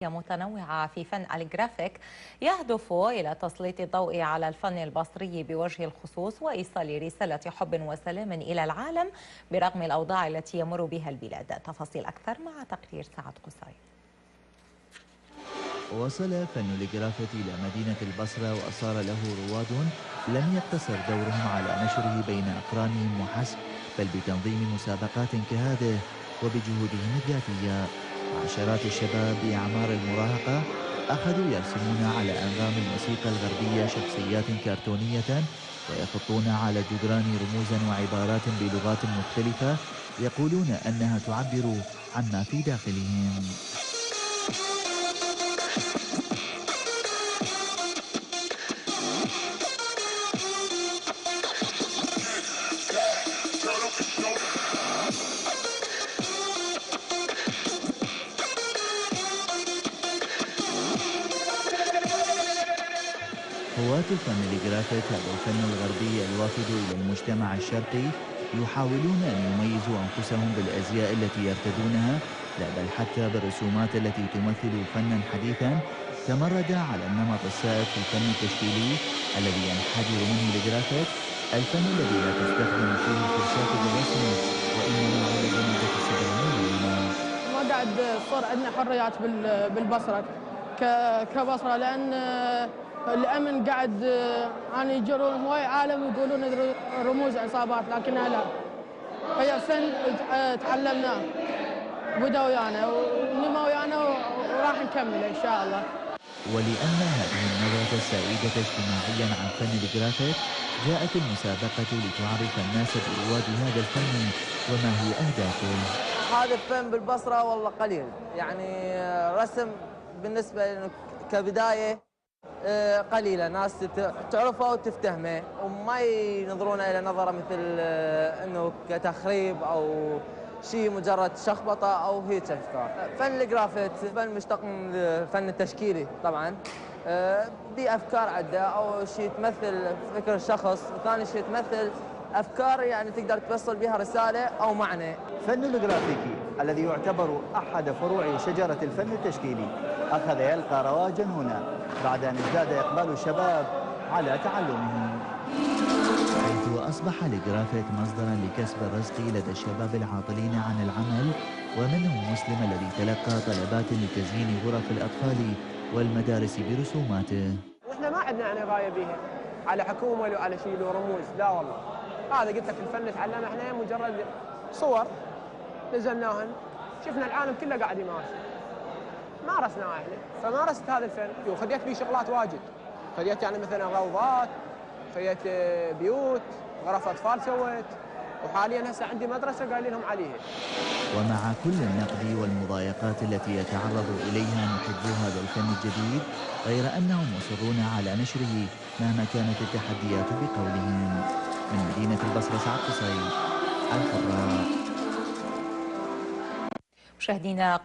متنوعة في فن الجرافيك يهدف إلى تسليط الضوء على الفن البصري بوجه الخصوص وإيصال رسالة حب وسلام إلى العالم برغم الأوضاع التي يمر بها البلاد. تفاصيل أكثر مع تقرير سعد قصي. وصل فن الجرافيك إلى مدينة البصرة وصار له رواد لم يقتصر دورهم على نشره بين أقرانهم وحسب، بل بتنظيم مسابقات كهذه وبجهودهم الذاتية. عشرات الشباب بأعمار المراهقة أخذوا يرسمون على أنغام الموسيقى الغربية شخصيات كرتونية ويخطون على الجدران رموزا وعبارات بلغات مختلفة يقولون أنها تعبر عما في داخلهم. هواة الفن الجرافيك هذا الفن الغربي الوافد إلى المجتمع الشرقي يحاولون أن يميزوا أنفسهم بالأزياء التي يرتدونها، لا بل حتى بالرسومات التي تمثل فنا حديثا تمرد على النمط السائد في الفن التشكيلي الذي ينحدر منه الجرافيك، الفن الذي لا تستخدم فيه فرشاة الرسم وإنما على جمادة الصدر الملونة. ما قاعد صار عندنا حريات بالبصرة كبصرة، لأن الأمن قاعد يعني يجرون هواي عالم ويقولون رموز عصابات، لكنها لا، هي فن تعلمناه بدا ويانا ونما ويانا وراح نكمله إن شاء الله. ولأن هذه النظرة السائدة اجتماعيا عن فن الجرافيك جاءت المسابقة لتعرف الناس برواد هذا الفن وما هي أهدافه. هذا الفن بالبصرة والله قليل، يعني رسم بالنسبة كبداية قليلة، ناس تعرفه وتفتهمه وما ينظرون إلى نظرة مثل أنه كتخريب أو شيء مجرد شخبطة أو هيك أفكار. فن الجرافيت فن مشتق من الفن التشكيلي طبعا، بأفكار عدة، أو شيء تمثل فكر الشخص، وثاني شيء تمثل أفكار يعني تقدر توصل بها رسالة أو معنى. فن الجرافيكي الذي يعتبر أحد فروع شجرة الفن التشكيلي أخذ يلقى رواجا هنا بعد أن ازداد إقبال الشباب على تعلمه، حيث أصبح الجرافيك مصدرا لكسب الرزق لدى الشباب العاطلين عن العمل، ومنهم مسلم الذي تلقى طلبات لتزيين غرف الأطفال والمدارس برسوماته. واحنا ما عندنا يعني غايه بها على حكومه ولا على شيء له رموز، لا والله. هذا قلت لك الفن تعلمنا احنا مجرد صور نزلناهن، شفنا العالم كله قاعد يمارس، مارسناه احنا، فمارست هذا الفن وخذيت به شغلات واجد، خذيت يعني مثلا روضات، خذيت بيوت، غرف اطفال سويت، وحاليا هسه عندي مدرسه قايلين لهم عليها. ومع كل النقد والمضايقات التي يتعرض اليها محبو هذا الفن الجديد، غير انهم مصرون على نشره مهما كانت التحديات بقولهم. من مدينه البصره سعد قصي، الحرة. مشاهدينا